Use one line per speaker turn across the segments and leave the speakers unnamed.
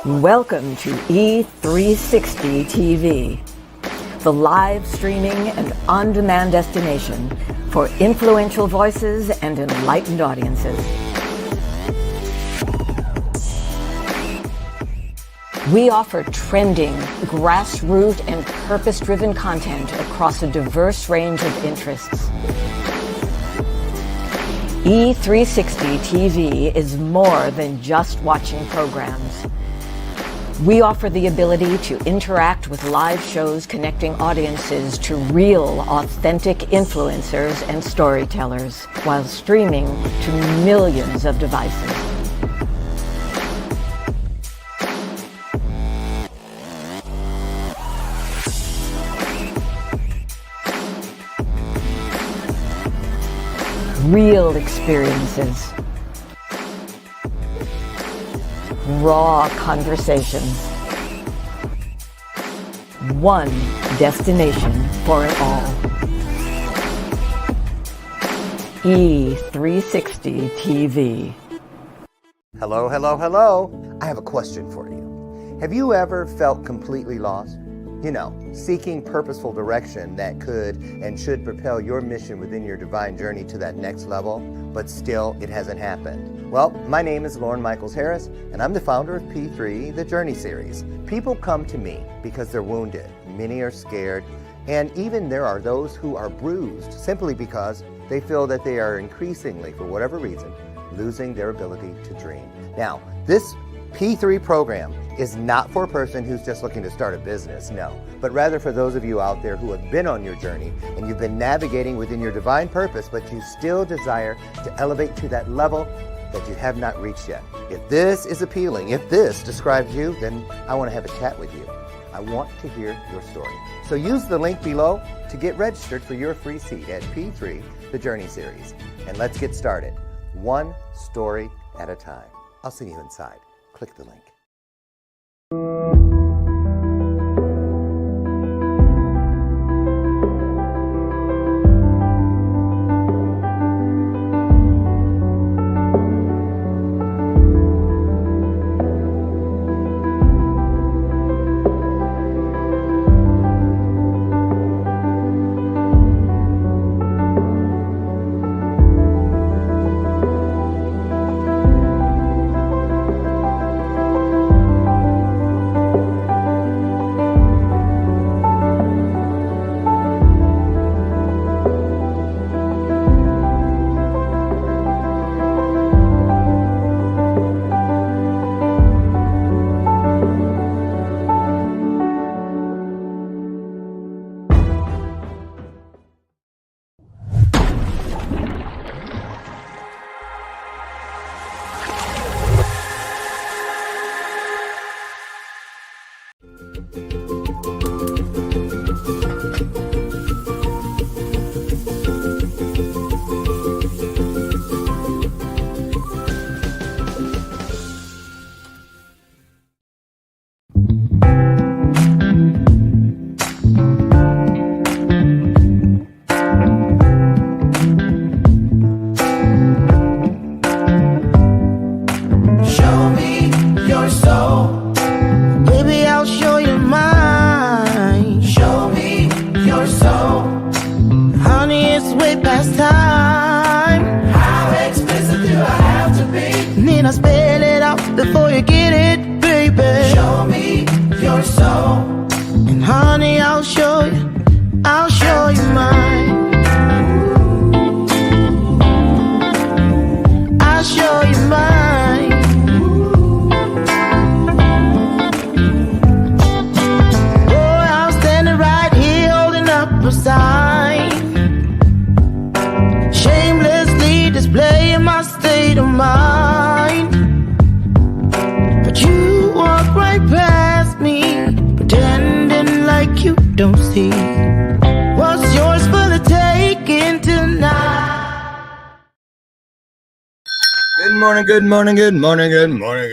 Welcome to E360 TV, the live streaming and on-demand destination for influential voices and enlightened audiences. We offer trending, grassroots, and purpose-driven content across a diverse range of interests. E360 TV is more than just watching programs. We offer the ability to interact with live shows connecting audiences to real, authentic influencers and storytellers while streaming to millions of devices. Real experiences. Raw conversations. One destination for it all. E360 TV.
Hello, hello, hello. I have a question for you. Have you ever felt completely lost? You know, seeking purposeful direction that could and should propel your mission within your divine journey to that next level, but still it hasn't happened. Well, my name is Lauren Michaels Harris, and I'm the founder of P3, the Journey Series. People come to me because they're wounded. Many are scared, and even there are those who are bruised simply because they feel that they are increasingly, for whatever reason, losing their ability to dream. Now, this P3 program is not for a person who's just looking to start a business, no, but rather for those of you out there who have been on your journey and you've been navigating within your divine purpose, but you still desire to elevate to that level that you have not reached yet. If this is appealing, if this describes you, then I want to have a chat with you. I want to hear your story. So use the link below to get registered for your free seat at P3, the Journey Series. And let's get started, one story at a time. I'll see you inside. Click the link.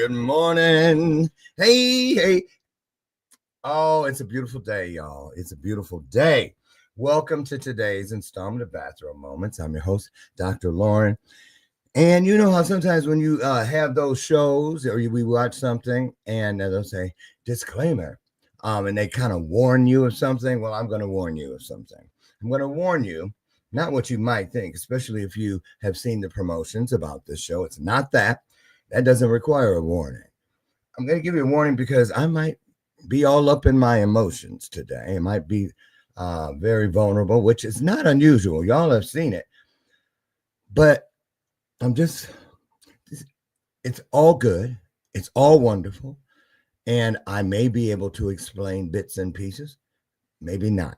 Good morning. Hey. Oh, it's a beautiful day, y'all. It's a beautiful day. Welcome to today's installment of Bathrobe Moments. I'm your host, Dr. Lauren.
And you know how sometimes when you have those shows or we watch something and they'll say disclaimer, and they kind of warn you of something. Well, I'm going to warn you of something. I'm going to warn you, not what you might think, especially if you have seen the promotions about this show. It's not that. That doesn't require a warning. I'm going to give you a warning because I might be all up in my emotions today. I might be very vulnerable, which is not unusual. Y'all have seen it. But it's all good. It's all wonderful. And I may be able to explain bits and pieces, maybe not.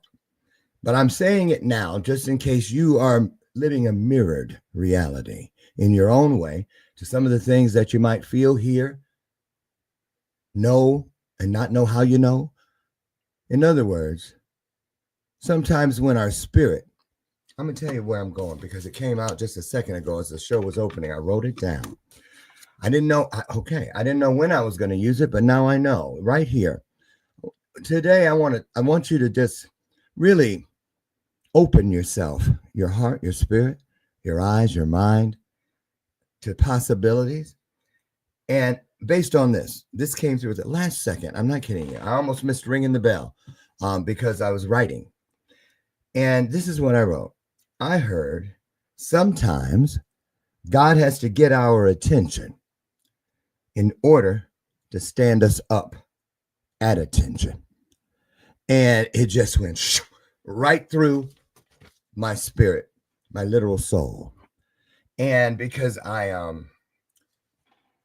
But I'm saying it now just in case you are living a mirrored reality in your own way to some of the things that you might feel, hear, know, and not know how you know. In other words, sometimes when our spirit, I'm going to tell you where I'm going because it came out just a second ago as the show was opening. I wrote it down. I didn't know. I didn't know when I was going to use it, but now I know right here. Today, I want you to just really open yourself, your heart, your spirit, your eyes, your mind to possibilities. And based on this came through the last second. I'm not kidding you. I almost missed ringing the bell because I was writing. And this is what I wrote. I heard sometimes God has to get our attention in order to stand us up at attention. And it just went right through my spirit, my literal soul. And because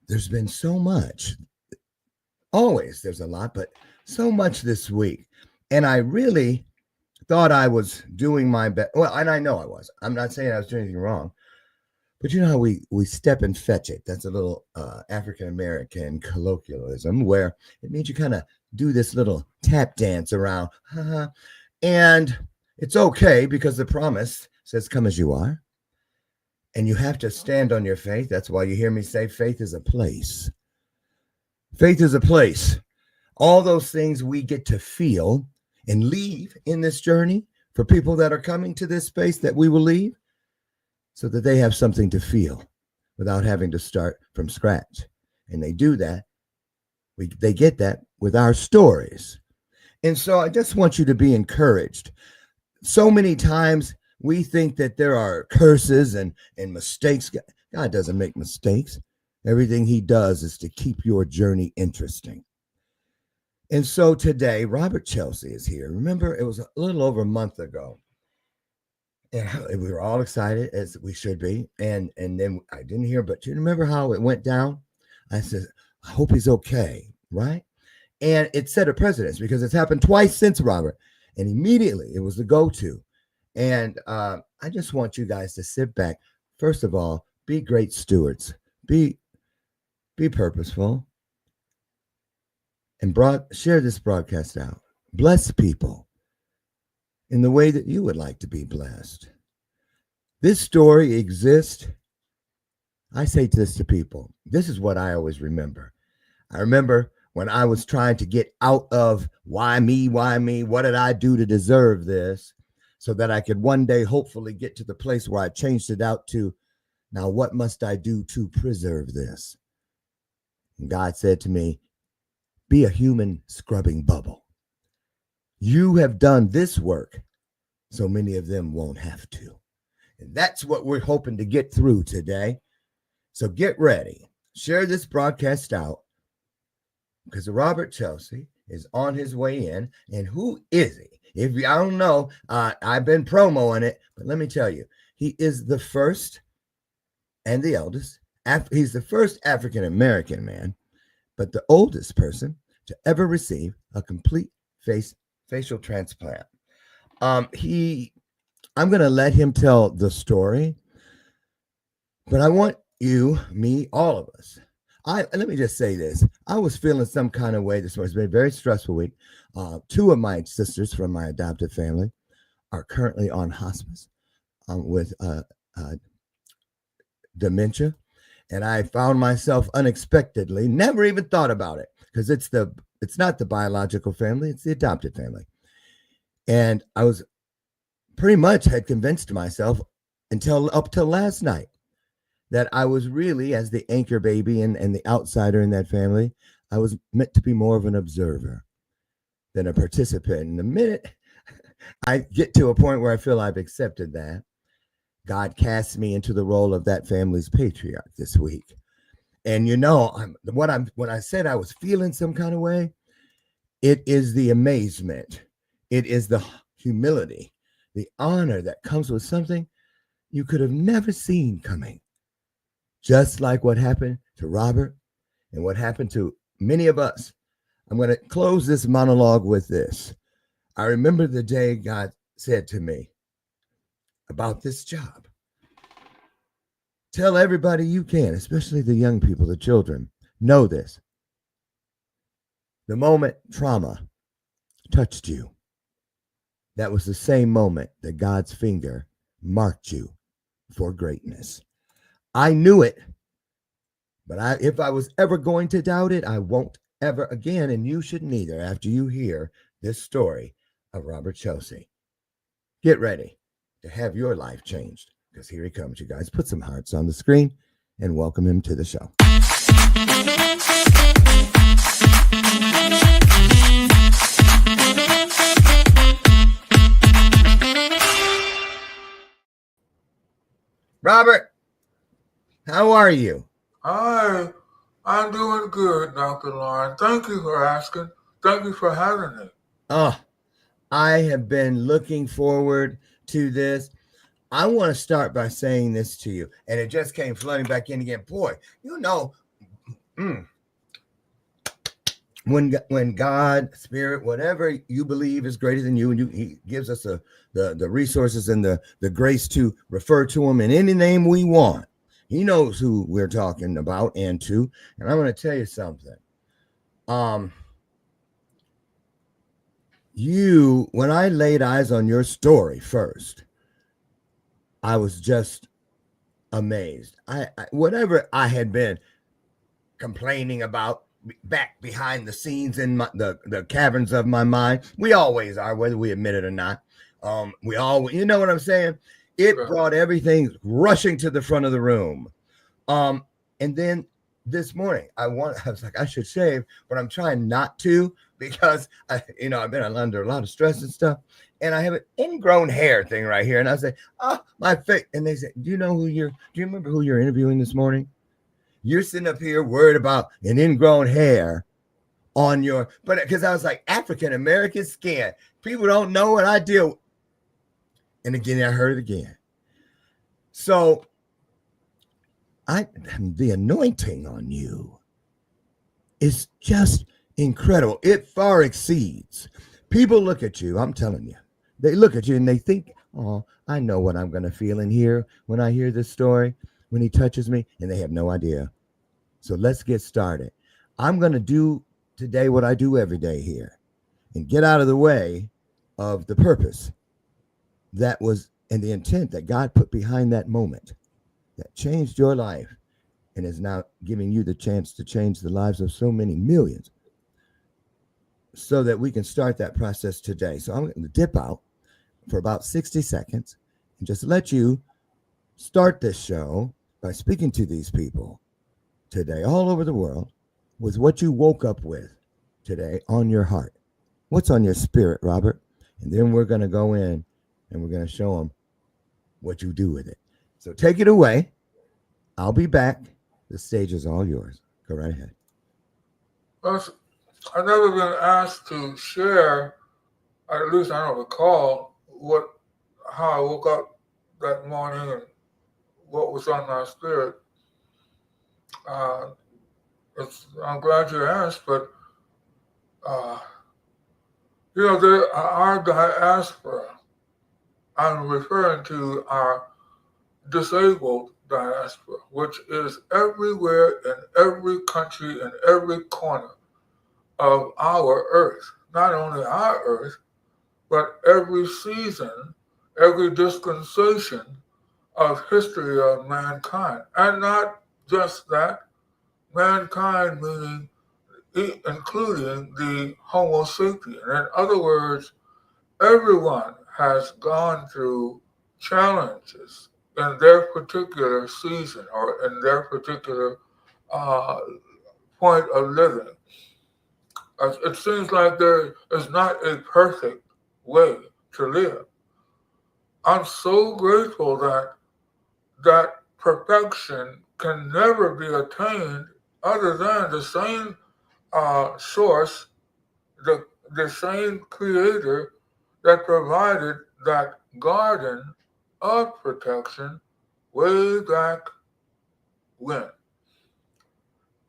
there's been so much, always there's a lot, but so much this week. And I really thought I was doing my best. Well, and I know I was. I'm not saying I was doing anything wrong. But you know how we step and fetch it. That's a little African-American colloquialism where it means you kind of do this little tap dance around. And it's okay because the promise says, come as you are. And you have to stand on your faith. That's why you hear me say faith is a place. Faith is a place. All those things we get to feel and leave in this journey for people that are coming to this space that we will leave so that they have something to feel without having to start from scratch. And they do that. They get that with our stories. And so I just want you to be encouraged. So many times we think that there are curses and mistakes. God doesn't make mistakes. Everything he does is to keep your journey interesting. And so today, Robert Chelsea is here. Remember, it was a little over a month ago. And we were all excited, as we should be. And then I didn't hear, but you remember how it went down? I said, I hope he's okay, right? And it set a precedence because it's happened twice since Robert. And immediately it was the go-to. And I just want you guys to sit back. First of all, be great stewards. Be purposeful. And share this broadcast out. Bless people in the way that you would like to be blessed. This story exists. I say this to people. This is what I always remember. I remember when I was trying to get out of why me? What did I do to deserve this? So that I could one day hopefully get to the place where I changed it out to, now what must I do to preserve this? And God said to me, be a human scrubbing bubble. You have done this work, so many of them won't have to. And that's what we're hoping to get through today. So get ready. Share this broadcast out because Robert Chelsea is on his way in. And who is he? If you, I don't know, I've been promoting it, but let me tell you, he is the first and the eldest. He's the first African-American man, but the oldest person to ever receive a complete facial transplant. I'm going to let him tell the story, but I want you, me, all of us. Let me just say this. I was feeling some kind of way this morning. It's been a very stressful week. Two of my sisters from my adopted family are currently on hospice with dementia. And I found myself unexpectedly, never even thought about it because it's not the biological family, it's the adopted family. And I was pretty much had convinced myself up till last night that I was really, as the anchor baby and the outsider in that family, I was meant to be more of an observer than a participant. And the minute I get to a point where I feel I've accepted that, God casts me into the role of that family's patriarch this week. And when I said I was feeling some kind of way, it is the amazement, it is the humility, the honor that comes with something you could have never seen coming. Just like what happened to Robert and what happened to many of us. I'm going to close this monologue with this. I remember the day God said to me about this job. Tell everybody you can, especially the young people, the children, know this. The moment trauma touched you, that was the same moment that God's finger marked you for greatness. I knew it, but if I was ever going to doubt it, I won't ever again, and you shouldn't either after you hear this story of Robert Chelsea. Get ready to have your life changed, because here he comes, you guys. Put some hearts on the screen and welcome him to the show. Robert, how are you?
Hi, I'm doing good, Dr. Lauren. Thank you for asking. Thank you for having me.
Oh, I have been looking forward to this. I want to start by saying this to you, and it just came flooding back in again. Boy, when God, Spirit, whatever you believe is greater than you, and He gives us the resources and the grace to refer to Him in any name we want. He knows who we're talking about and to. And I'm going to tell you something. When I laid eyes on your story first, I was just amazed. Whatever I had been complaining about back behind the scenes in the caverns of my mind, we always are, whether we admit it or not. We all, you know what I'm saying? It brought everything rushing to the front of the room. And then this morning, I was like, I should shave, but I'm trying not to because I've been under a lot of stress and stuff. And I have an ingrown hair thing right here. And I say, my face. And they say, do you remember who you're interviewing this morning? You're sitting up here worried about an ingrown hair on but because I was like, African-American skin. People don't know what I deal. And again, I heard it again. So the anointing on you is just incredible. It far exceeds. People look at you, I'm telling you. They look at you and they think, oh, I know what I'm going to feel in here when I hear this story, when he touches me, and they have no idea. So let's get started. I'm going to do today what I do every day here and get out of the way of the purpose that was and the intent that God put behind that moment that changed your life and is now giving you the chance to change the lives of so many millions so that we can start that process today. So I'm going to dip out for about 60 seconds and just let you start this show by speaking to these people today all over the world with what you woke up with today on your heart. What's on your spirit, Robert? And then we're going to go in and we're going to show them what you do with it. So take it away. I'll be back. The stage is all yours. Go right ahead.
I've never been asked to share, at least I don't recall, how I woke up that morning and what was on my spirit. I'm glad you asked, but our diaspora, I'm referring to our disabled diaspora, which is everywhere in every country in every corner of our earth. Not only our earth, but every season, every dispensation of history of mankind. And not just that, mankind meaning including the Homo sapien. In other words, everyone has gone through challenges in their particular season or in their particular uh, point of living. It seems like there is not a perfect way to live. I'm so grateful that perfection can never be attained other than the same source, the same creator that provided that garden of protection way back when.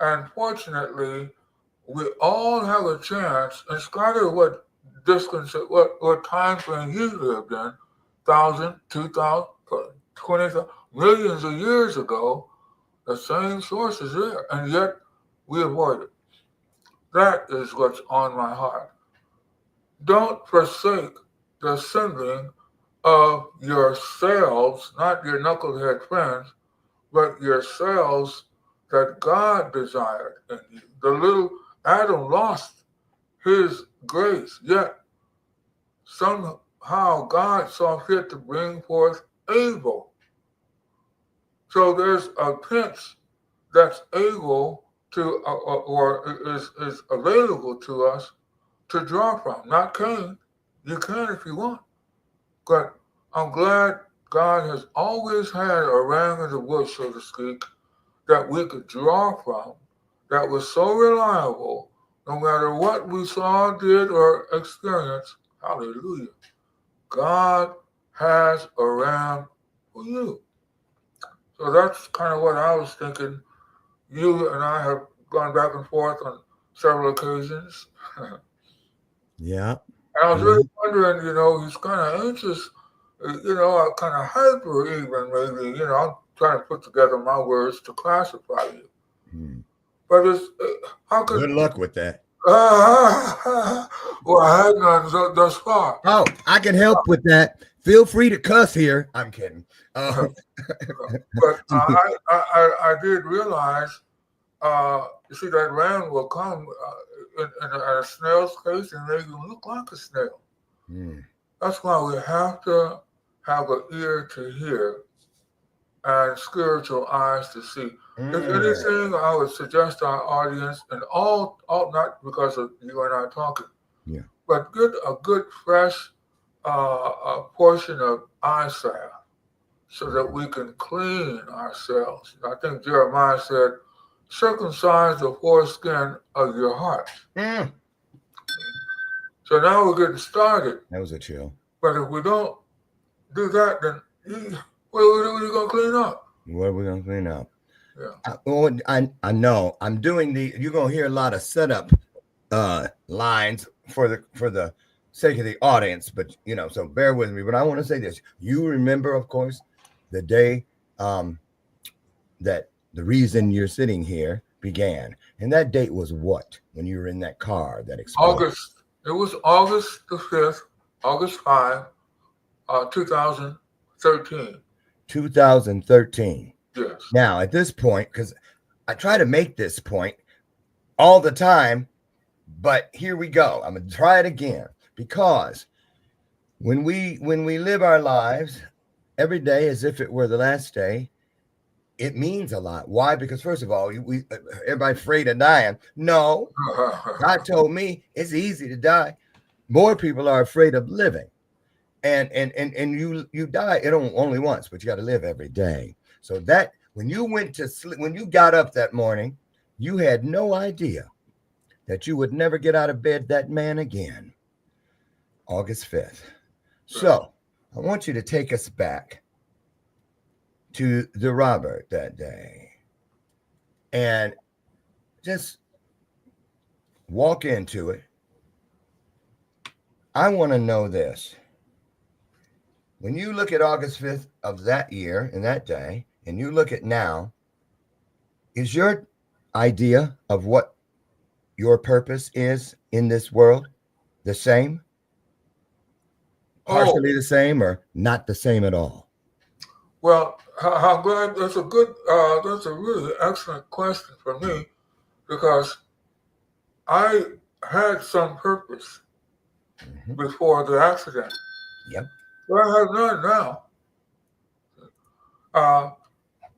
And fortunately, we all have a chance, in spite of what distance, what time frame he lived in, 1,000, 2,000, 20,000, millions of years ago, the same source is there, and yet we avoid it. That is what's on my heart. Don't forsake the assembling of yourselves, not your knucklehead friends, but yourselves that God desired in you. The little Adam lost his grace, yet somehow God saw fit to bring forth Abel. So there's a prince that's able to, or is available to us to draw from. Not Cain. You can if you want. But I'm glad God has always had a ram in the bush, so to speak, that we could draw from, that was so reliable, no matter what we saw, did, or experienced. Hallelujah. God has a ram for you. So that's kind of what I was thinking. You and I have gone back and forth on several occasions.
Yeah.
And I was really wondering, he's kind of anxious, kind of hyper even maybe, I'm trying to put together my words to classify you. But it's, how could...
Good luck with that.
Well, I had none thus far.
Oh, I can help with that. Feel free to cuss here. I'm kidding.
But I did realize, you see, that ram will come in a snail's case and make him look like a snail. That's why we have to have an ear to hear and spiritual eyes to see. If anything, I would suggest our audience, and all not because of you and I talking, but get a good fresh portion of eye salve so that we can clean ourselves. I think Jeremiah said, circumcise the foreskin of your heart. So now we're getting started.
That was a chill.
But if we don't do that, then what are we going to clean up?
What are we going to clean up?
Yeah.
I know. I'm doing you're going to hear a lot of setup lines for the sake of the audience, but so bear with me. But I want to say this. You remember, of course, the day that the reason you're sitting here began. And that date was what? When you were in that car that exploded?
It was August the 5th, August 5, 2013.
2013.
Yes.
Now, at this point, because I try to make this point all the time, but here we go. I'm going to try it again, because when we live our lives every day as if it were the last day, it means a lot. Why? Because first of all, everybody afraid of dying. No, God told me it's easy to die. More people are afraid of living, and you die. It only once, but you got to live every day. So that when you went to sleep, when you got up that morning, you had no idea that you would never get out of bed that man again. August 5th. So I want you to take us back to the Robert that day and just walk into it. I want to know this. When you look at August 5th of that year and that day, and you look at now, is your idea of what your purpose is in this world the same? Partially the same, or not the same at all?
Well, I'm glad. That's a really excellent question for me, because I had some purpose before the accident.
Yep.
But I have none now. uh,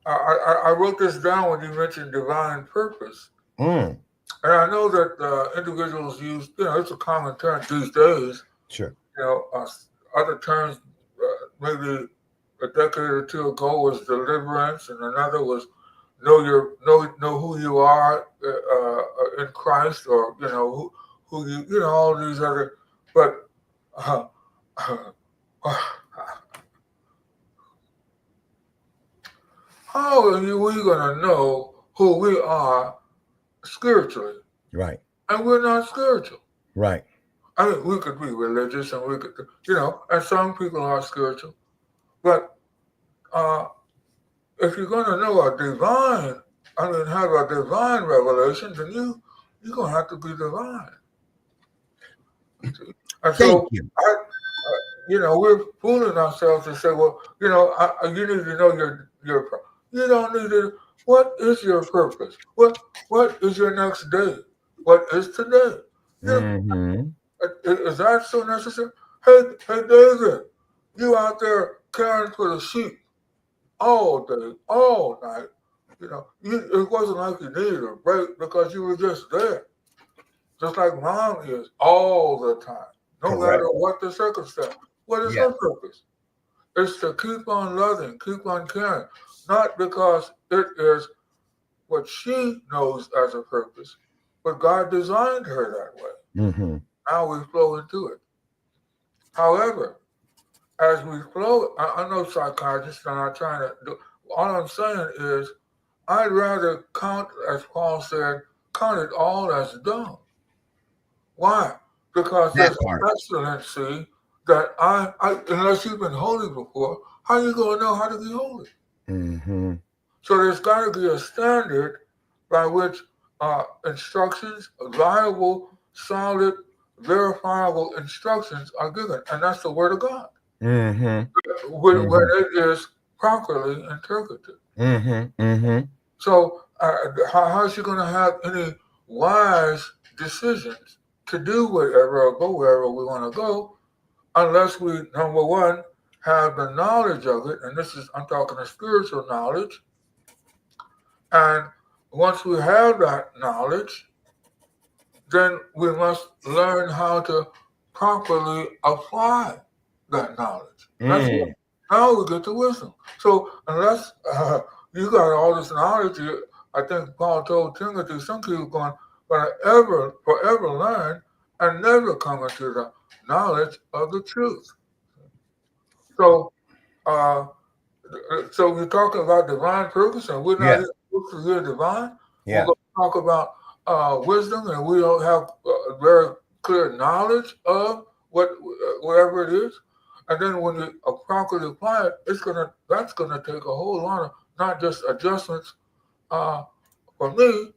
I wrote this down when you mentioned divine purpose.
Mm,
And I know that individuals use, it's a common term these days.
sure.
Other terms, maybe a decade or two ago was deliverance, and another was know who you are in Christ, or who you all these other. But uh, how are we going to know who we are spiritually?
Right.
And we're not spiritual.
Right.
I mean, we could be religious, and we could, and some people are spiritual. But if you're going to know have a divine revelation, then you're going to have to be divine. And
Thank
so,
you.
we're fooling ourselves to say, well, you need to know your you don't need to. What is your purpose? What is your next day? What is today?
Mm-hmm.
Is that so necessary? Hey, David, you out there caring for the sheep all day, all night. It wasn't like you needed a break because you were just there, just like mom is all the time, no
Correct.
matter what the circumstance. What is her purpose? It's to keep on loving, keep on caring, not because it is what she knows as a purpose, but God designed her that way.
Mm-hmm.
Now we flow into it. However, as we flow, I know psychiatrists are not trying to do. All I'm saying is, I'd rather count, as Paul said, count it all as dung. Why? Because
That
there's
part.
excellency that I unless you've been holy before, how are you going to know how to be holy?
Mm-hmm.
So there's got to be a standard by which instructions, viable, solid, verifiable instructions are given. And that's the Word of God.
Mm-hmm.
When it is properly interpreted.
Mm-hmm. Mm-hmm.
So how is she going to have any wise decisions to do whatever or go wherever we want to go unless we, number one, have the knowledge of it, and I'm talking a spiritual knowledge. And once we have that knowledge, then we must learn how to properly apply that knowledge. Now we get to wisdom. So unless you got all this knowledge, I think Paul told Timothy, some people going to forever learn and never come into the knowledge of the truth. So, so we're talking about divine purpose, and we're not supposed to hear divine.
Yeah.
We're going to talk about wisdom, and we don't have very clear knowledge of whatever it is. And then when you properly apply it, that's gonna take a whole lot of not just adjustments for me,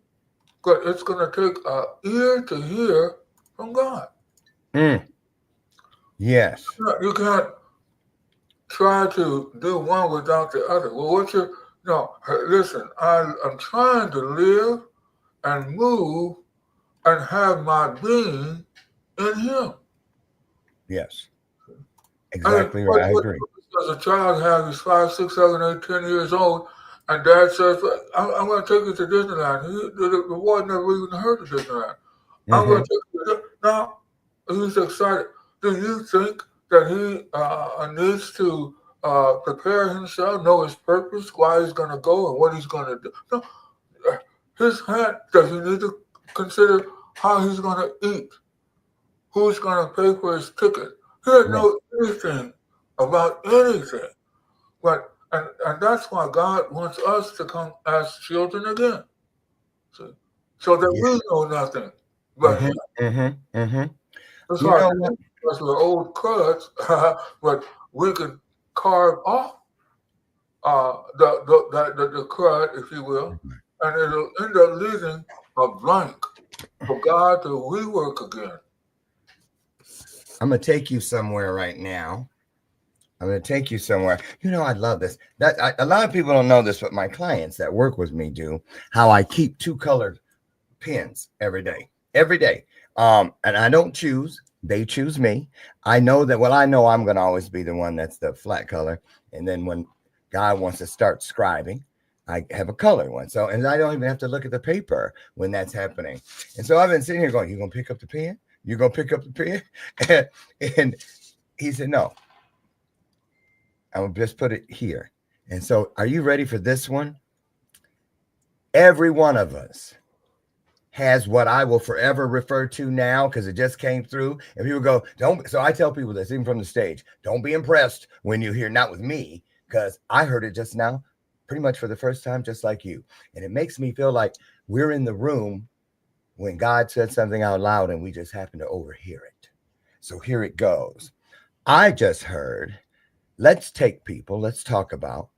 but it's gonna take ear to hear from God.
Yes.
You can't try to do one without the other. Well, listen, I'm trying to live and move and have my being in Him.
Yes. Exactly right. I agree.
As a child, he's 5, 6, 7, 8, 10 years old, and Dad says, I'm going to take you to Disneyland. The boy never even heard of Disneyland. I'm going to take you to Now, he's excited. Do you think that he needs to prepare himself, know his purpose, why he's going to go, and what he's going to do? No. Does he need to consider how he's going to eat? Who's going to pay for his ticket? He doesn't know anything about anything. But and that's why God wants us to come as children again. So that we know nothing but Him. That's why because we're old crud, but we can carve off the crud, if you will, and it'll end up leaving a blank for God to rework again.
I'm going to take you somewhere right now. I'm going to take you somewhere. I love this. A lot of people don't know this, but my clients that work with me do. How I keep 2 colored pens every day. And I don't choose. They choose me. I know that. Well, I know I'm going to always be the one that's the flat color. And then when guy wants to start scribing, I have a color one. So, and I don't even have to look at the paper when that's happening. And so I've been sitting here going, "You gonna pick up the pen? You gonna pick up the pen?" And he said, "No, I will just put it here." And so, are you ready for this one? Every one of us has what I will forever refer to now because it just came through. And people go, "Don't." So I tell people this even from the stage: don't be impressed when you hear not with me, because I heard it just now, pretty much for the first time, just like you. And it makes me feel like we're in the room when God said something out loud and we just happen to overhear it. So here it goes. I just heard, let's talk about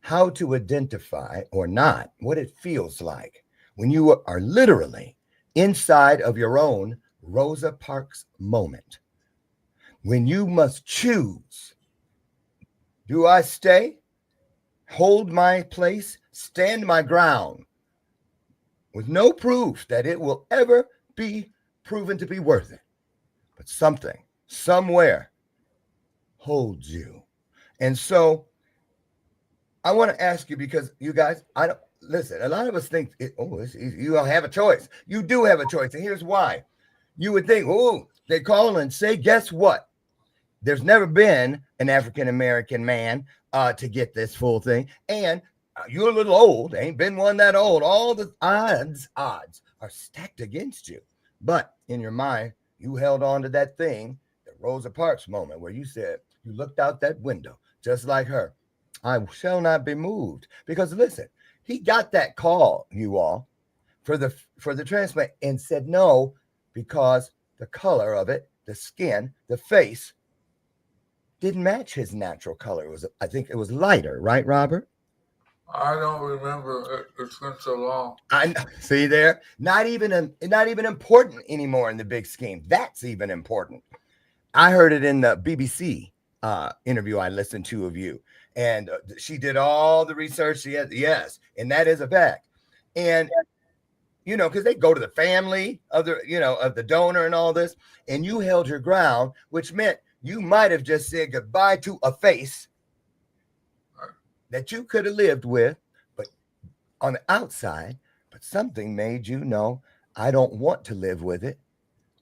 how to identify or not what it feels like when you are literally inside of your own Rosa Parks moment. When you must choose, do I stay, hold my place, stand my ground, with no proof that it will ever be proven to be worth it, but something, somewhere holds you. And so I want to ask you, because you guys, I don't listen. A lot of us think, it's easy. You don't have a choice. You do have a choice, and here's why. You would think, oh, they call and say, guess what? There's never been an African American man to get this full thing, and you're a little old. Ain't been one that old. All the odds are stacked against you. But in your mind, you held on to that thing, the Rosa Parks moment, where you said, you looked out that window just like her. I shall not be moved. Because listen, he got that call, you all, for the transplant, and said no, because the color of it, the skin, the face, didn't match his natural color. I think it was lighter, right, Robert?
I don't remember. It's been so long.
I see there. Not even important anymore in the big scheme. That's even important. I heard it in the BBC interview I listened to of you, and she did all the research. Yes, and that is a fact. And because they go to the family of the donor and all this, and you held your ground, which meant you might have just said goodbye to a face that you could have lived with, but on the outside, but something made you know, I don't want to live with it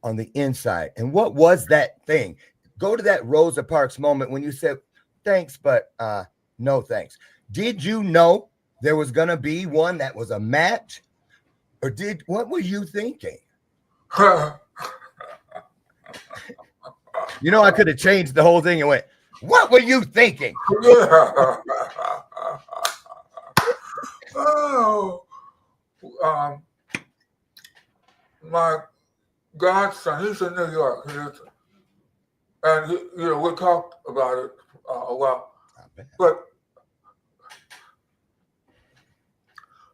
on the inside. And what was that thing? Go to that Rosa Parks moment when you said, thanks, but no thanks. Did you know there was going to be one that was a match? Or what were you thinking? I could have changed the whole thing and went, what were you thinking?
My godson, he's in New York, and we talked about it a while. But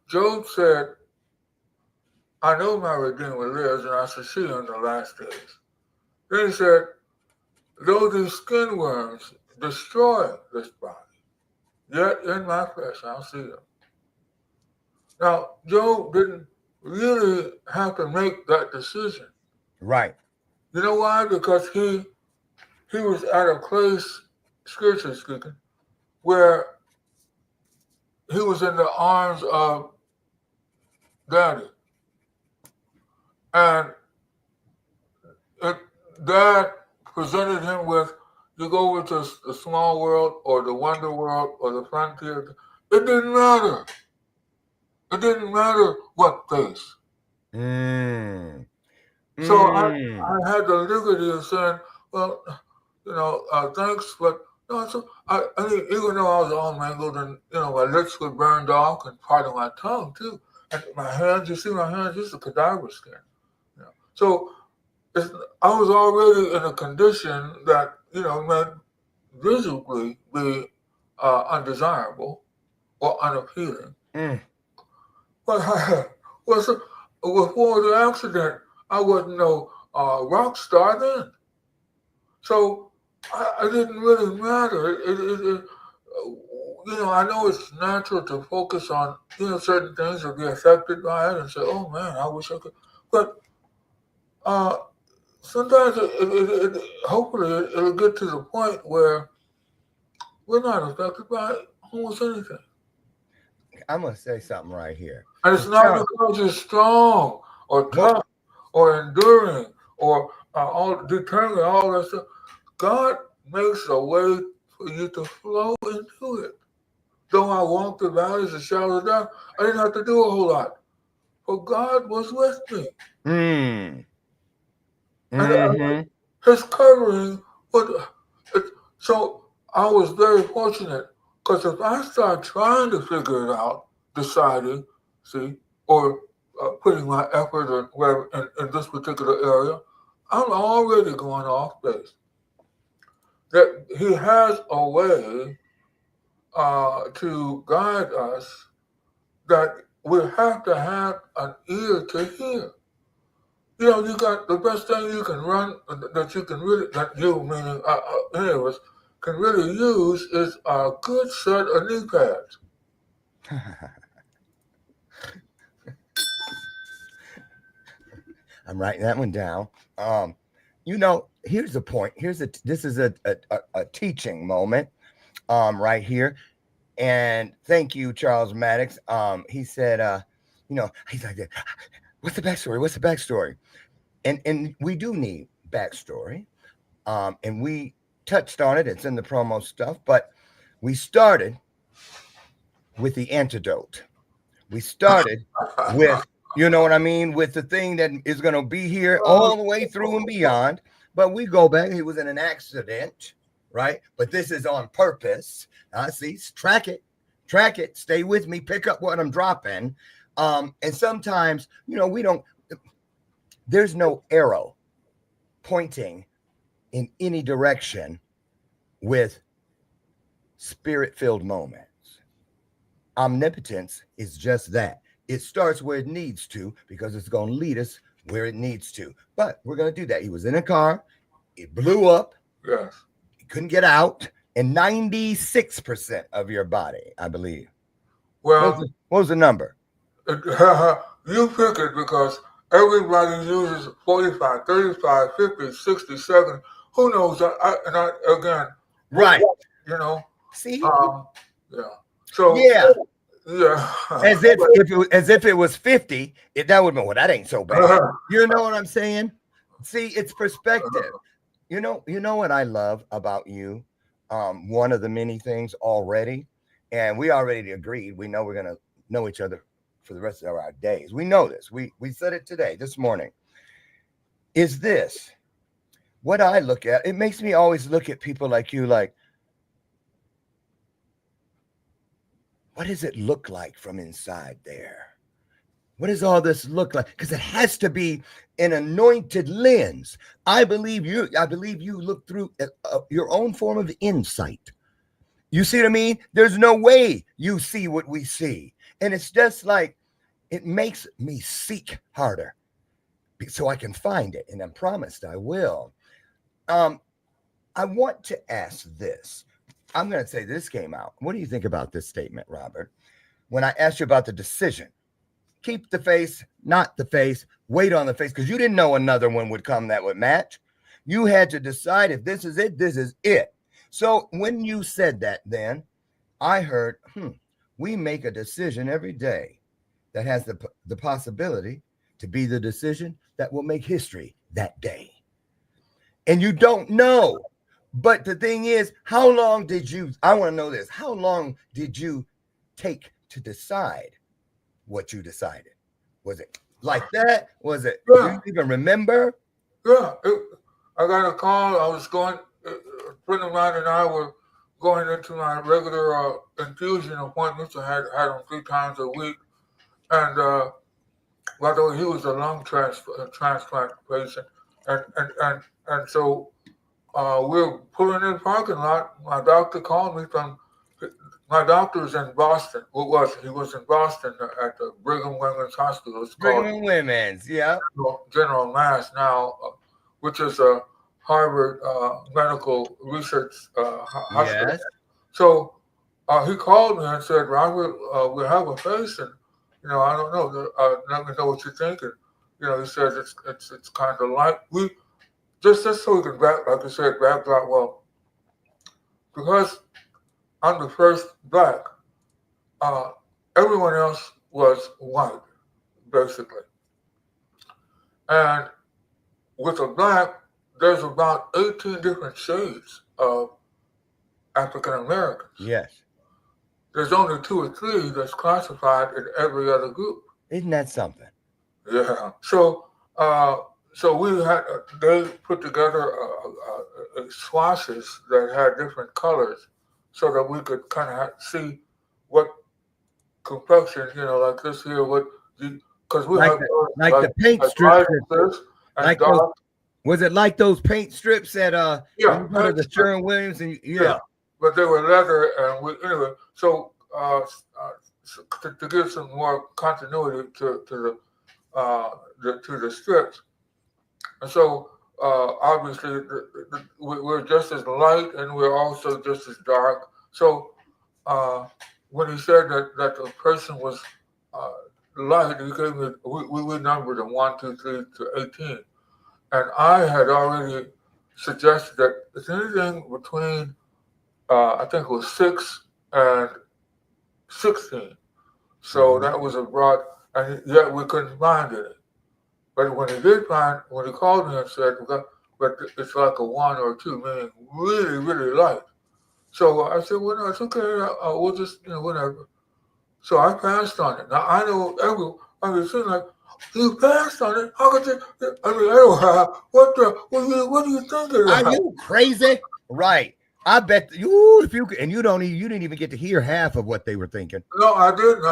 Job said, I know my Redeemer lives, and I shall see him in the last days. Then he said, though these skin worms destroy this body, yet in my flesh I'll see him. Now, Job didn't really have to make that decision.
Right.
You know why? Because he was at a place, spiritually speaking, where he was in the arms of Daddy. And Dad presented him with, you go with the small world or the wonder world or the frontier. It didn't matter. It didn't matter what face. So I had the liberty of saying, well, thanks, but no. So even though I was all mangled and my lips were burned off and part of my tongue too, and my hands, you see my hands, this is a cadaver skin. So I was already in a condition that meant visibly be undesirable or unappealing. But before the accident, I wasn't no rock star then. So it didn't really matter. I know it's natural to focus on certain things or be affected by it and say, oh man, I wish I could. But sometimes hopefully it'll get to the point where we're not affected by it. almost anything.
I'm gonna say something right here.
And it's not because you're strong or tough or enduring or all determined, all that stuff. God makes a way for you to flow into it. Though I walked the valleys and shadows of death, I didn't have to do a whole lot. But God was with me. And his covering so I was very fortunate, because if I start trying to figure it out, deciding, or putting my effort or whatever in this particular area, I'm already going off base. That he has a way to guide us, that we have to have an ear to hear. You know, you got the best thing you can run, that you can really, that you, meaning any of us, can really use is a good set of knee pads.
I'm writing that one down. You know, here's the point. This is a teaching moment, right here. And thank you, Charles Maddox. He said, you know, he's like, what's the backstory? What's the backstory? And we do need backstory. And we touched on it. It's in the promo stuff, but we started with the antidote. We started with, you know what I mean, with the thing that is going to be here all the way through and beyond. But we go back. He was in an accident, right? But this is on purpose. See, track it, stay with me, pick up what I'm dropping. And sometimes, you know, there's no arrow pointing in any direction with spirit-filled moments. Omnipotence is just that. It starts where it needs to, because it's going to lead us where it needs to. But we're going to do that. He was in a car. It blew up.
Yes.
He couldn't get out. And 96% of your body, I believe.
Well,
what was the number?
You pick it, because everybody uses 45, 35, 50, 60, 70. Who knows? Again,
right.
You know.
See?
Yeah. So
yeah.
Yeah.
As if it was 50, that would be, well, that ain't so bad. You know what I'm saying? See, it's perspective. You know what I love about you? One of the many things already, and we already agreed. We know we're gonna know each other for the rest of our days. We know this. We said it this morning. Is this what I look at? It makes me always look at people like you, like, what does it look like from inside there? What does all this look like? Because it has to be an anointed lens. I believe you look through your own form of insight. You see what I mean? There's no way you see what we see. And it's just like, it makes me seek harder so I can find it. And I'm promised I will. I want to ask this. I'm going to say this came out. What do you think about this statement, Robert? When I asked you about the decision, keep the face, not the face, wait on the face, because you didn't know another one would come that would match. You had to decide, if this is it, this is it. So when you said that, then I heard, we make a decision every day that has the possibility to be the decision that will make history that day. And you don't know. But the thing is, how long did you, I want to know this, how long did you take to decide what you decided? Was it like that? Was it, do you even remember?
Yeah, I got a call. I was going, a friend of mine and I were going into my regular infusion appointments. I had them 3 times a week. And by the way, he was a lung transplant patient. And so we were pulling in the parking lot. My doctor called me from, my doctor's in Boston. He was in Boston at the Brigham Women's Hospital. It's called
Brigham Women's, yeah.
General Mass now, which is a Harvard medical research hospital.
Yes.
So he called me and said, Robert, we have a patient. You know, I don't know. Let me know what you're thinking. You know, he said it's kind of like just so we can back, like I said, backdrop. Well, because I'm the first black. Everyone else was white, basically. And with a black, there's about 18 different shades of African Americans.
Yes.
There's only 2 or 3 that's classified in every other group.
Isn't that something?
Yeah. So, we had they put together swatches that had different colors, so that we could kind of see what complexion, like this here, because we
Like
have
the paint strips. Like
dark.
those, was it like those paint strips that
Yeah,
you go to the Sherwin-Williams and
yeah, but they were leather, and anyway. So, to give some more continuity to the strips, and so obviously we're just as light, and we're also just as dark. So when he said that the person was light, he gave me we numbered them 1, 2, 3 to 18, and I had already suggested that it's anything between I think it was 6 and 16. So that was a broad, and yet we couldn't find any. But when he called me and said, but it's like a 1 or 2, meaning really, really light. So I said, well, no, it's okay. We'll just, whatever. So I passed on it. Now I know it seemed like, you passed on it? How could you? I mean, what are you thinking about?
Are you crazy? Right. I bet you, you didn't even get to hear half of what they were thinking.
No, I didn't.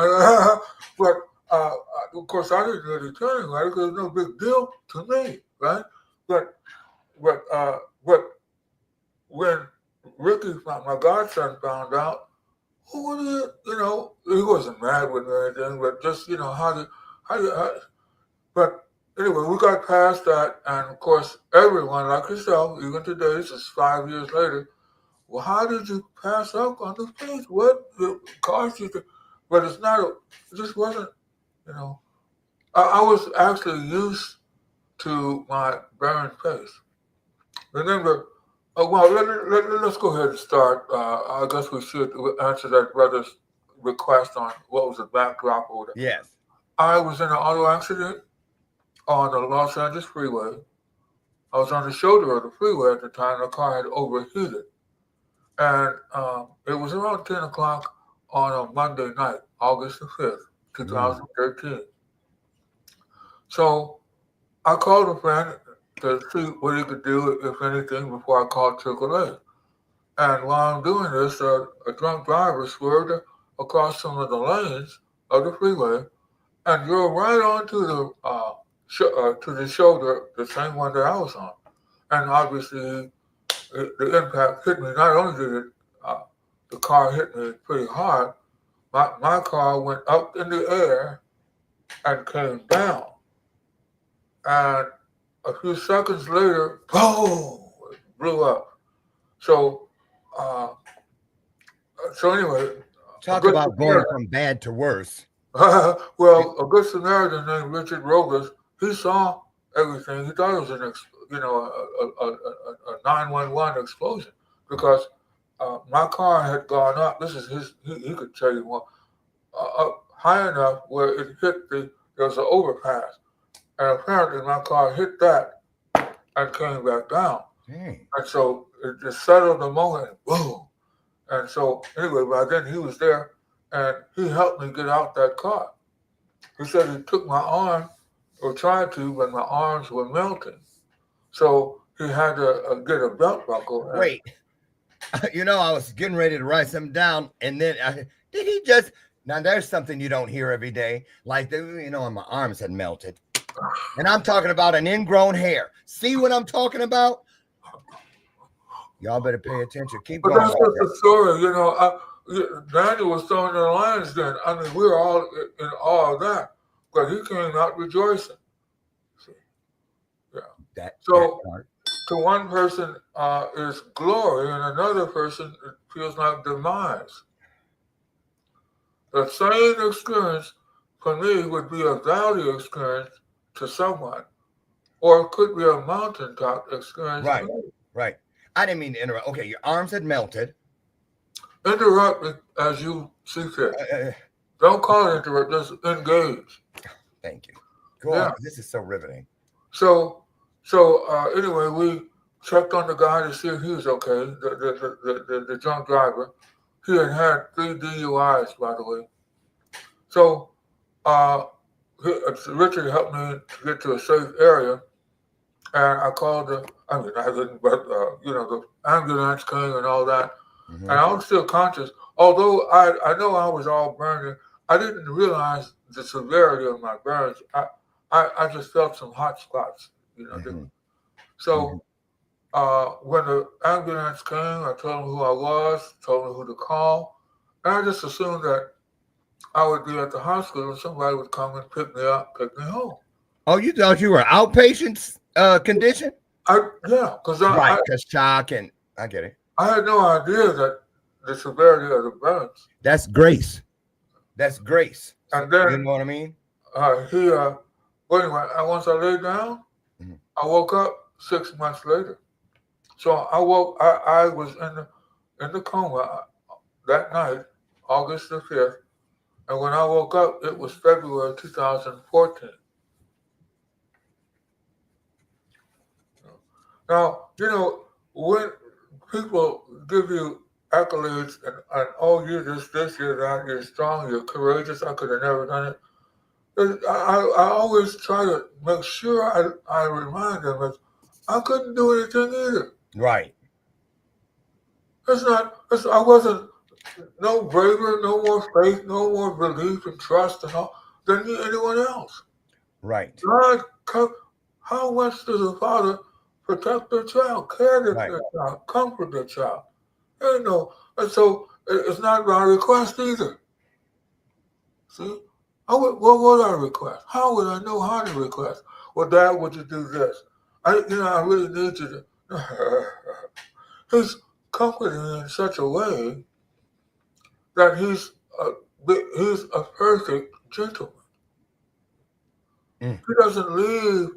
But of course, I didn't really tell him, right? Because it's no big deal to me, right? But when Ricky, my godson, found out, who did he wasn't mad with me or anything, but just how but anyway, we got past that, and of course, everyone like yourself, even today, this is 5 years later. Well, how did you pass up on the face? What caused you to? But it's not. It just wasn't. I was actually used to my barren face. Remember, let's go ahead and start. I guess we should answer that brother's request on what was the backdrop or whatever.
Yes.
I was in an auto accident on the Los Angeles freeway. I was on the shoulder of the freeway at the time. The car had overheated. And it was around 10 o'clock on a Monday night, August the 5th, 2013. So I called a friend to see what he could do, if anything, before I called AAA. And while I'm doing this, a drunk driver swerved across some of the lanes of the freeway and drove right onto the shoulder, the same one that I was on. And obviously, the impact hit me. Not only did the car hit me pretty hard, my car went up in the air and came down. And a few seconds later, boom, it blew up. So anyway.
Talk about going from bad to worse.
Well, a good Samaritan named Richard Rogas, he saw everything. He thought it was a 911 explosion, because my car had gone up. This is he could tell you more, up high enough where it hit there was an overpass, and apparently my car hit that and came back down.
Dang.
And so it just settled the moment, boom. And so anyway, by then he was there, and he helped me get out that car. He said he took my arm, or tried to, but my arms were melting. So he had to get a belt buckle.
Wait, I was getting ready to write something down, and then did he just? Now there's something you don't hear every day, like my arms had melted, and I'm talking about an ingrown hair. See what I'm talking about? Y'all better pay attention. Keep going.
But that's just the story, Daniel was throwing the lions then. I mean, we were all in awe of that, but he came out rejoicing. See? Yeah. So to one person is glory, and another person it feels like demise. The same experience for me would be a valley experience to someone, or it could be a mountaintop experience.
Right. I didn't mean to interrupt. Okay, your arms had melted.
interrupt it as you see fit. Don't call it interrupt, just engage.
Thank you. Go on. This is so riveting.
So anyway, we checked on the guy to see if he was okay, the drunk driver. He had 3 DUIs, by the way. So Richard helped me to get to a safe area, and I called I didn't, but the ambulance came and all that, and I was still conscious. Although I know I was all burning, I didn't realize the severity of my burns. I just felt some hot spots, So when the ambulance came, I told them who I was, told them who to call, and I just assumed that I would be at the hospital and somebody would come and pick me up, pick me home.
Oh, you thought you were outpatient condition?
Because
because shock, and I get it.
I had no idea that the severity of the burns.
That's grace. That's grace.
And then,
you know what I mean?
Well, anyway, once I laid down, I woke up 6 months later. So I was in the coma that night, August the 5th, and when I woke up, it was February 2014. Now, when people give you accolades and oh, you're this, you're that, you're strong, you're courageous, I could have never done it. I always try to make sure I remind them that I couldn't do anything either.
Right.
I wasn't no braver, no more faith, no more belief and trust and all than anyone else.
Right.
God, how much does a father protect their child, care for their child, comfort their child? And so it's not my request either. See? What would I request? How would I know how to request? Well, Dad, would you do this? I really need you to. He's comforting me in such a way that he's a perfect gentleman. He doesn't leave.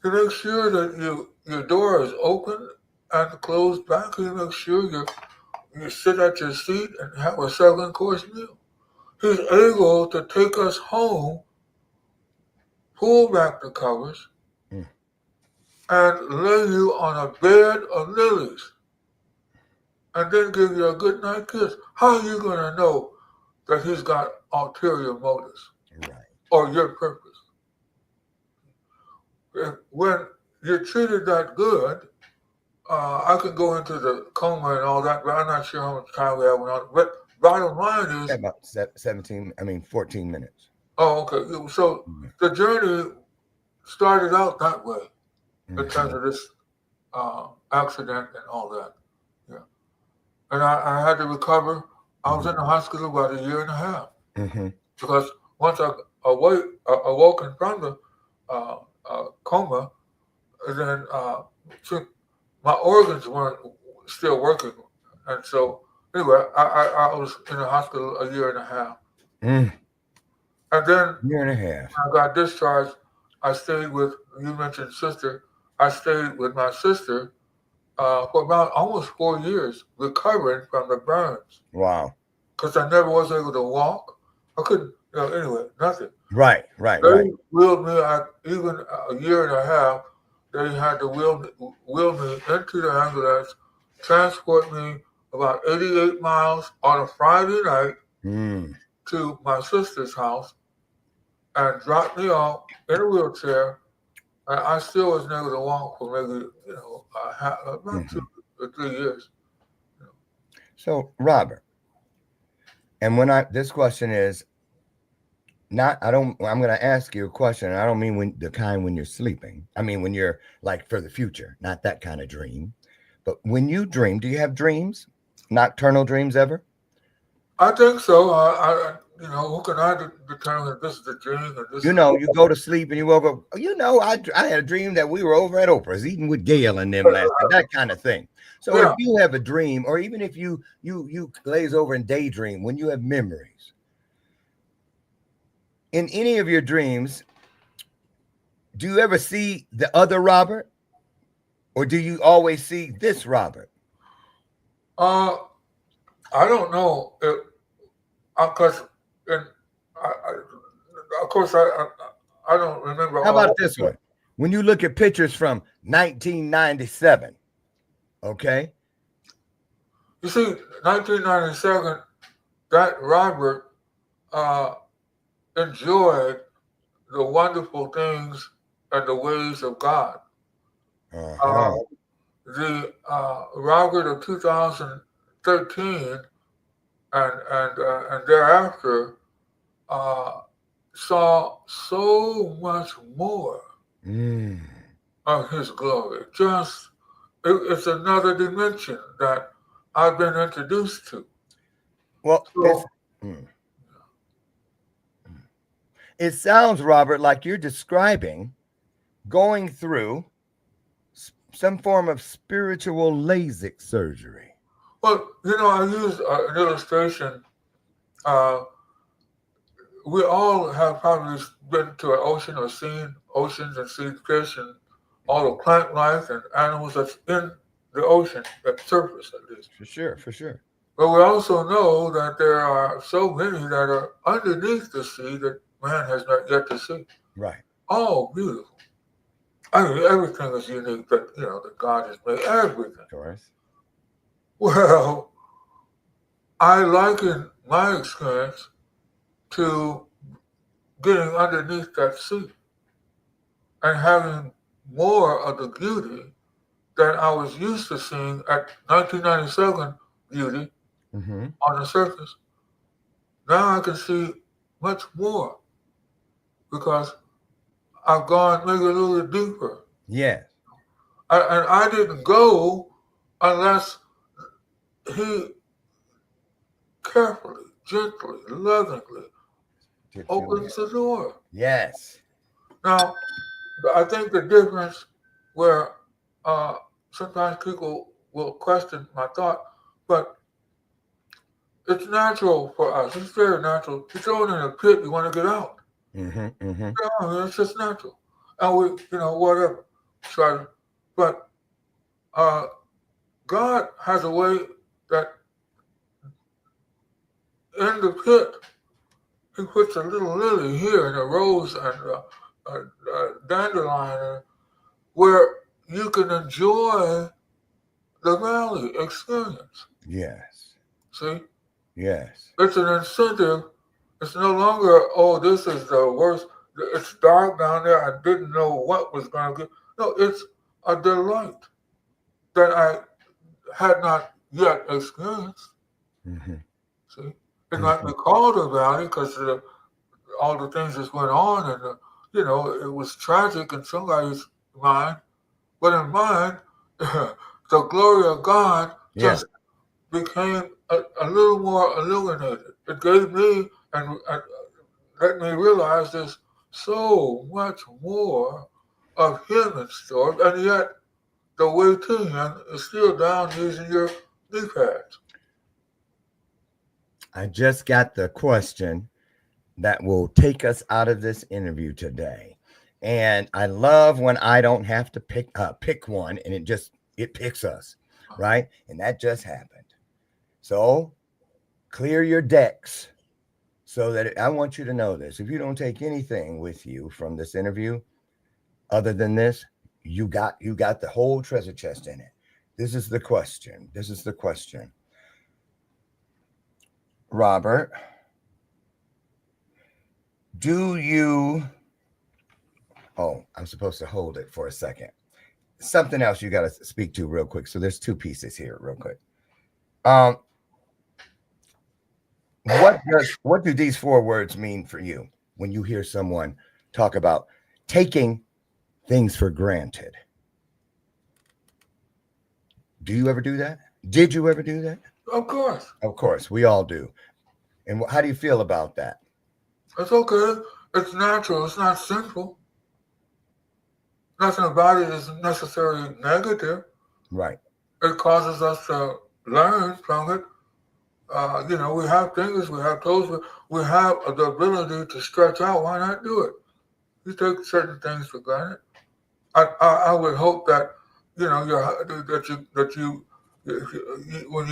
He makes sure that your door is open and closed back. He makes sure you sit at your seat and have a 7-course meal. He's able to take us home, pull back the covers, and lay you on a bed of lilies, and then give you a good night kiss. How are you going to know that he's got ulterior motives or your purpose? When you're treated that good, I can go into the coma and all that, but I'm not sure how much time we have on. But bottom line is
about 14 minutes.
Oh, okay. So the journey started out that way in terms of this accident and all that. Yeah. And I had to recover. I was in the hospital about 1.5 years. Because once I awoken from the coma, and then my organs weren't still working. And so, anyway, I was in the hospital 1.5 years. And then
1.5 years.
I got discharged. I stayed with, you mentioned sister, I stayed with my sister for about almost 4 years, recovering from the burns.
Wow.
Because I never was able to walk. I couldn't, anyway, nothing.
Right.
They wheeled me, even 1.5 years, they had to wheel me into the ambulance, transport me about 88 miles on a Friday night to my sister's house and drop me off in a wheelchair. And I still wasn't able to walk for maybe, about 2 or 3 years.
So, Robert, and this question is I'm going to ask you a question. And I don't mean when you're sleeping. I mean, when you're like for the future, not that kind of dream. But when you dream, do you have dreams? Nocturnal dreams ever?
I think so. Who can I determine if this is a dream or this?
You go to sleep and you woke up. I had a dream that we were over at Oprah's eating with Gail and them last night, that kind of thing. So if you have a dream, or even if you glaze over and daydream, when you have memories, in any of your dreams, do you ever see the other Robert, or do you always see this Robert?
I don't know if because of course I don't remember
How
all.
about this one? When you look at pictures from 1997, okay?
You see, 1997, that Robert enjoyed the wonderful things and the ways of God.
Uh-huh.
The Robert of 2013 and thereafter saw so much more
Mm.
of his glory. It's another dimension that I've been introduced to.
Well,
So,
it sounds, Robert, like you're describing going through some form of spiritual LASIK surgery.
well, I use an illustration. Uh, we all have probably been to an ocean or seen oceans and seen fish and all the plant life and animals that's in the ocean, that surface at least.
For sure, for sure.
But we also know that there are so many that are underneath the sea that man has not yet to see.
Right.
Oh, beautiful. I mean, everything is unique that God has made everything.
Of course.
Well, I liken my experience to getting underneath that sea and having more of the beauty that I was used to seeing at 1997 beauty on the surface. Now I can see much more because I've gone maybe a little deeper.
Yes.
And I didn't go unless he carefully, gently, lovingly opens the door.
Yes.
Now, I think the difference where sometimes people will question my thought, but it's natural for us. It's very natural. You're thrown in a pit, you want to get out. It's just natural. And we, whatever. But God has a way that in the pit, he puts a little lily here and a rose and a dandelion where you can enjoy the valley experience.
Yes.
See?
Yes.
It's an incentive. It's no longer, oh, this is the worst. It's dark down there. I didn't know what was going to get. No, it's a delight that I had not yet experienced. See? It might be called a valley because all the things that went on and, it was tragic in somebody's mind. But in mine, the glory of God just became a little more illuminated. It gave me and let me realize there's so much more of him in store, and yet the way to him is still down using your knee pads.
I just got the question that will take us out of this interview today. And I love when I don't have to pick one and it picks us, right? And that just happened. So clear your decks so that I want you to know this. If you don't take anything with you from this interview, other than this, you got the whole treasure chest in it. This is the question. Robert, I'm supposed to hold it for a second. Something else you got to speak to real quick. So there's two pieces here real quick. What do these four words mean for you when you hear someone talk about taking things for granted? Do you ever do that? Did you ever do that?
Of course.
Of course, we all do. And how do you feel about that?
It's okay. It's natural. It's not sinful. Nothing about it is necessarily negative.
Right.
It causes us to learn from it. We have fingers, we have toes, we have the ability to stretch out. Why not do it? You take certain things for granted. I would hope that that you when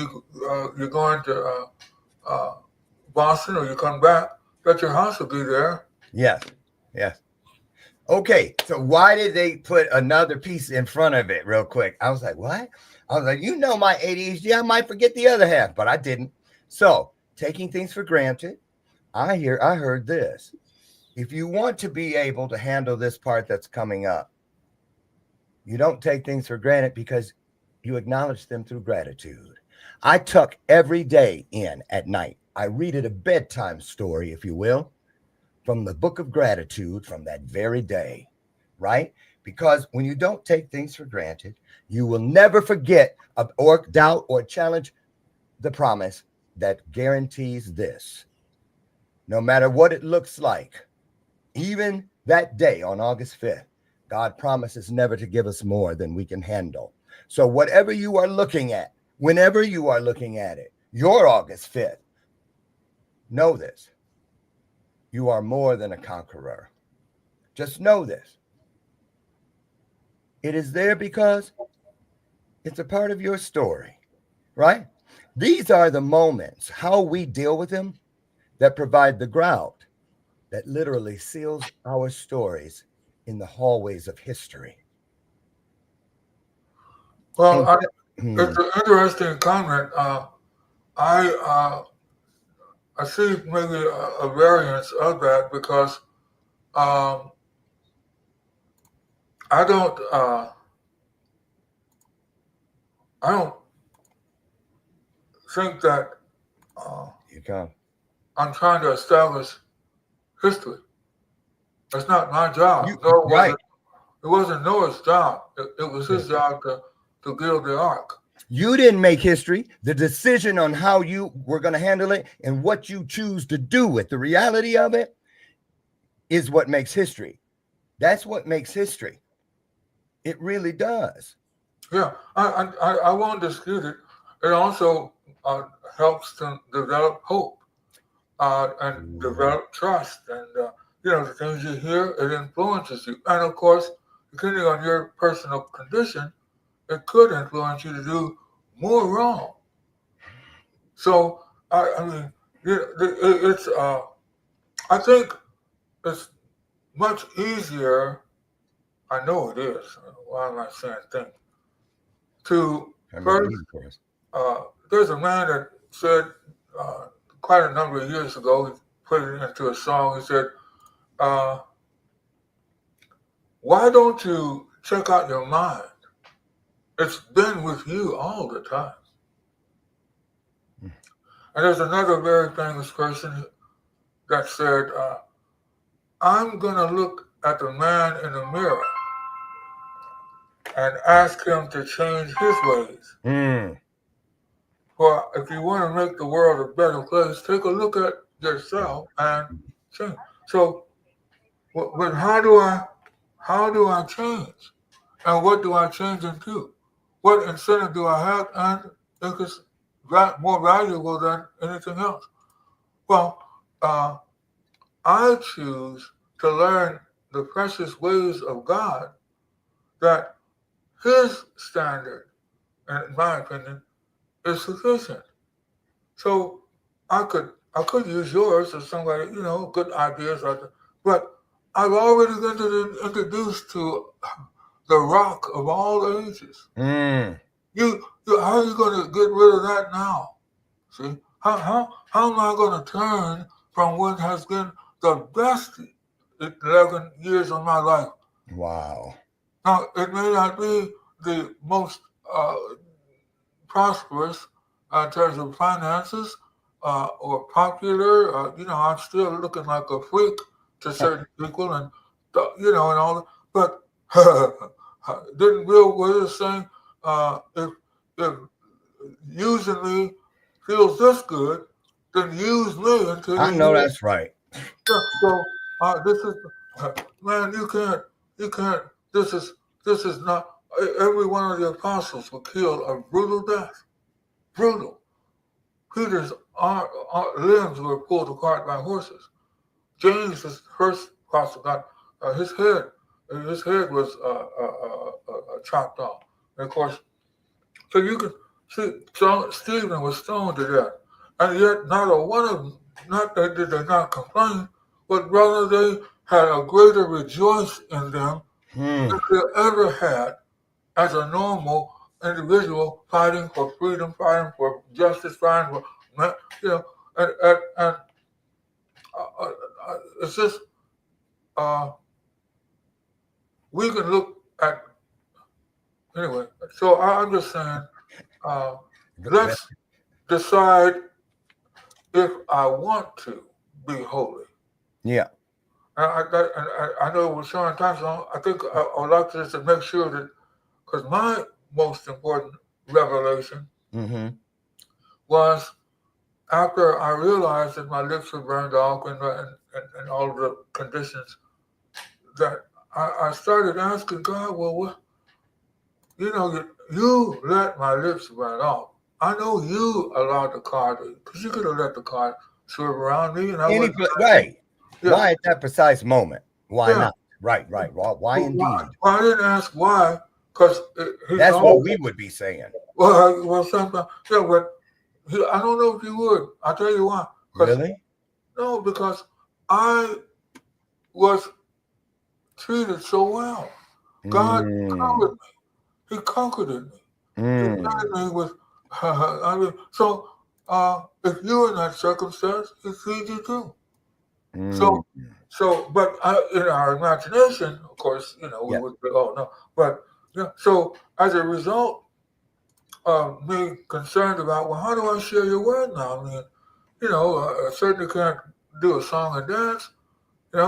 you're going to Boston or you come back, that your house will be there.
Yes. Yes. Okay. So why did they put another piece in front of it real quick? I was like, what? I was like, my ADHD, I might forget the other half, but I didn't. So taking things for granted. I heard this. If you want to be able to handle this part that's coming up, you don't take things for granted because you acknowledge them through gratitude. I tuck every day in at night. I read it a bedtime story, if you will, from the book of gratitude from that very day, right? Because when you don't take things for granted, you will never forget or doubt or challenge the promise that guarantees this. No matter what it looks like, even that day on August 5th, God promises never to give us more than we can handle. So whatever you are looking at, whenever you are looking at it, your August 5th, know this. You are more than a conqueror. Just know this. It is there because it's a part of your story, right? These are the moments, how we deal with them, that provide the ground that literally seals our stories in the hallways of history.
Well, it's an interesting comment. I see maybe a variance of that because I don't think that I'm trying to establish history. That's not my job. It wasn't Noah's job. It was his job to build the ark.
You didn't make history. The decision on how you were going to handle it and what you choose to do with the reality of it is what makes history. That's what makes history. It really does.
Yeah, I won't dispute it. It also helps to develop hope and develop trust. And, the things you hear, it influences you. And, of course, depending on your personal condition, it could influence you to do more wrong. So, I mean, it's I think it's much easier. I know it is. Why am I saying think? First, there's a man that said quite a number of years ago, he put it into a song. He said, why don't you check out your mind? It's been with you all the time. And there's another very famous person that said, I'm going to look at the man in the mirror and ask him to change his ways. For if you want to make the world a better place, take a look at yourself and change. So, but how do I change? And what do I change into? What incentive do I have? And I think it's more valuable than anything else. Well, I choose to learn the precious ways of God that his standard, in my opinion, is sufficient. So I could use yours as somebody, good ideas like that. But I've already been introduced to the rock of all ages. How are you going to get rid of that now? See, how am I going to turn from what has been the best 11 years of my life?
Wow.
Now, it may not be the most prosperous in terms of finances or popular. I'm still looking like a freak to certain people, and and all that. But didn't Bill Withers saying if using me feels this good, then use me until
I know that's right.
So this is man, you can't. This is not. Every one of the apostles were killed a brutal death. Brutal. Peter's limbs were pulled apart by horses. James, his first apostle, got his head was chopped off. And of course, Stephen was stoned to death. And yet not a one of them, not that did they not complain, but rather they had a greater rejoice in them than they ever had as a normal individual fighting for freedom, fighting for justice, fighting for, and it's just, we can look at, anyway, so I'm just saying, let's decide if I want to be holy.
Yeah.
And I know with Sean Thompson, I think I would like to just make sure that, because my most important revelation was after I realized that my lips were burned off and all the conditions, that I started asking God, well, what, you let my lips burn off. I know you allowed the car to, because you could have let the car swerve around me, and I was
right.
Yeah.
Why at that precise moment? Why
Yeah.
not? Right. Why indeed?
Well, I didn't ask why, because
That's what we would be saying.
Well, sometimes, yeah, but I don't know if you would. I'll tell you why.
Really?
No, because I was treated so well. God covered me. He comforted me. He fed me with, so if you're in that circumstance, He feeds you too. So, but in our imagination, of course, we would be, oh no. But so as a result of me concerned about, well, how do I share your word now? I mean, I certainly can't do a song and dance, and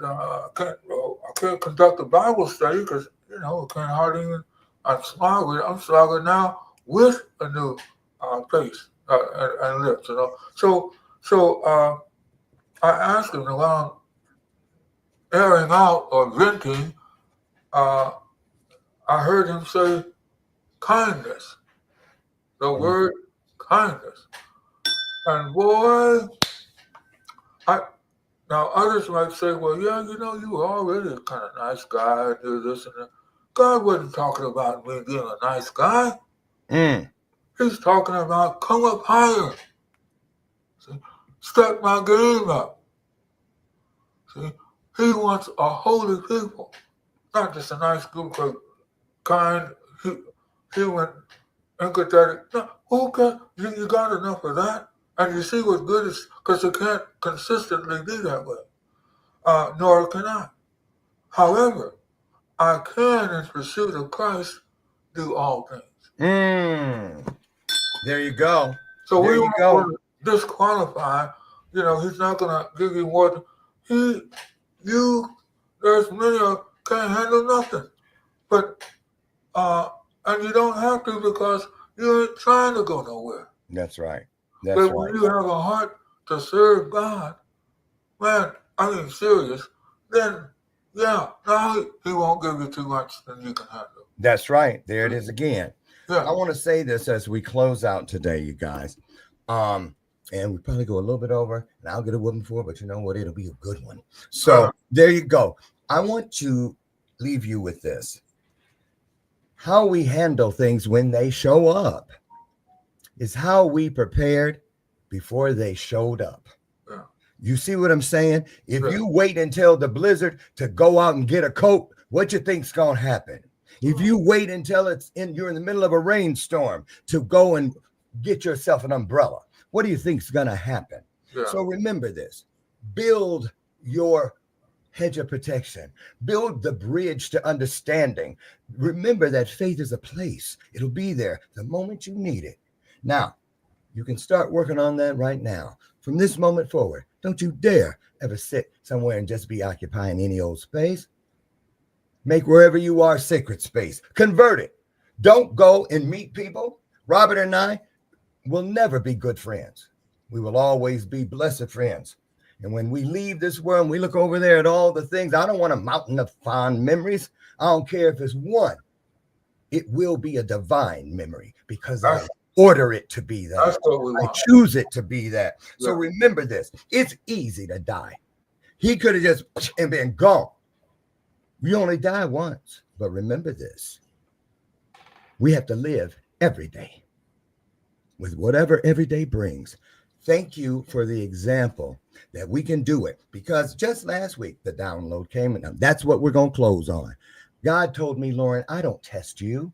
I can't conduct a Bible study because, I can't hardly even, I'm struggling now with a new face and lips, So I asked him while I'm airing out or venting, I heard him say kindness, the word kindness. And boy, now others might say, well, yeah, you were already a kind of nice guy, do this and that. God wasn't talking about me being a nice guy. He's talking about come up higher. See? Step my game up. See? He wants a holy people, not just a nice group of kind, human, empathetic. No, who can? You got enough of that? And you see what's good is, because you can't consistently be that way. Nor can I. However, I can, in pursuit of Christ, do all things.
There you go.
So we want to disqualify. He's not going to give you more. There's many who can't handle nothing. But, and you don't have to, because you ain't trying to go nowhere.
That's right.
But when you have a heart to serve God, man, I mean, serious, then, yeah, now He won't give you too much than you can handle.
That's right. There it is again.
Yeah.
I want to say this as we close out today, you guys. And we probably go a little bit over, and I'll get a whooping for it, but you know what? It'll be a good one. So there you go. I want to leave you with this. How we handle things when they show up is how we prepared before they showed up.
Yeah.
You see what I'm saying? If you wait until the blizzard to go out and get a coat, what you think's going to happen? If you wait until you're in the middle of a rainstorm to go and get yourself an umbrella, what do you think's going to happen? Yeah. So remember this. Build your hedge of protection. Build the bridge to understanding. Remember that faith is a place. It'll be there the moment you need it. Now, you can start working on that right now. From this moment forward, don't you dare ever sit somewhere and just be occupying any old space. Make wherever you are sacred space. Convert it. Don't go and meet people. Robert and I will never be good friends. We will always be blessed friends. And when we leave this world and we look over there at all the things, I don't want a mountain of fond memories. I don't care if it's one. It will be a divine memory because I order it to be that. I choose it to be that. Yeah. So remember this. It's easy to die. He could have just been gone. We only die once. But remember this. We have to live every day with whatever every day brings. Thank you for the example that we can do it, because just last week the download came, and that's what we're going to close on. God told me, Lauren, I don't test you.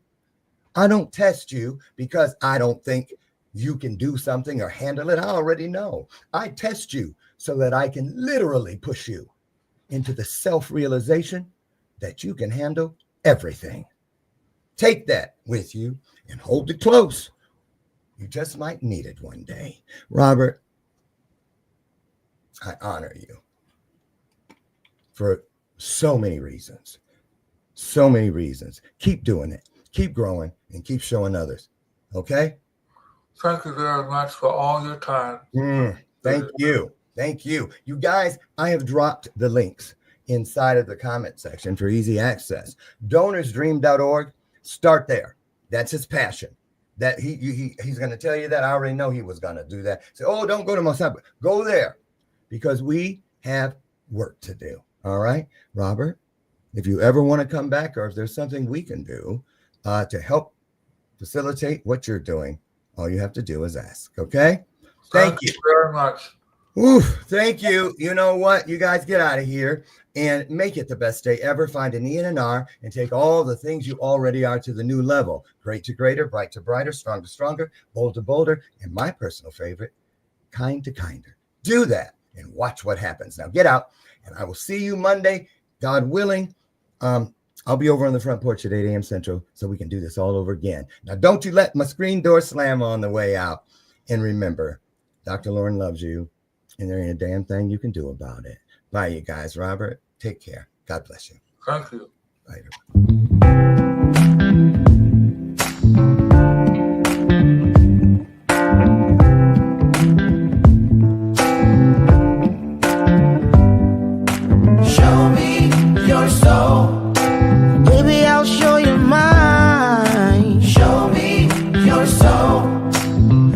I don't test you because I don't think you can do something or handle it. I already know. I test you so that I can literally push you into the self-realization that you can handle everything. Take that with you and hold it close. You just might need it one day. Robert, I honor you for so many reasons. So many reasons. Keep doing it. Keep growing and keep showing others. Okay?
Thank you very much for all your time.
Thank you. Thank you. You guys, I have dropped the links inside of the comment section for easy access. DonorsDream.org. Start there. That's his passion. That he's going to tell you that. I already know he was going to do that. Say, oh, don't go to my site. Go there, because we have work to do. All right, Robert, if you ever want to come back, or if there's something we can do to help facilitate what you're doing, all you have to do is ask. Okay? Thank you
very much.
Oof, thank you. You know what? You guys get out of here and make it the best day ever. Find an E and an R and take all the things you already are to the new level. Great to greater, bright to brighter, strong to stronger, bold to bolder, and my personal favorite, kind to kinder. Do that and watch what happens. Now get out, and I will see you Monday, God willing. I'll be over on the front porch at 8 a.m. Central so we can do this all over again. Now don't you let my screen door slam on the way out. And remember, Dr. Lauren loves you, and there ain't a damn thing you can do about it. Bye, you guys. Robert, take care. God bless you.
Thank you.
Bye, everybody.
Show me your soul. Baby, I'll show you mine. Show me your soul.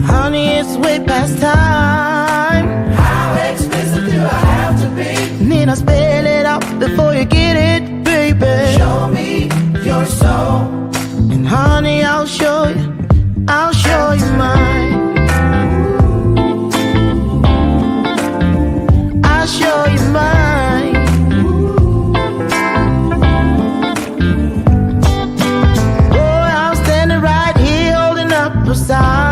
Honey, it's way past time. How expensive do I have to be? Need I spell it out before you get it, baby? Show me your soul. And honey, I'll show you mine. I'll show you mine. Oh, I'm standing right here holding up a sign.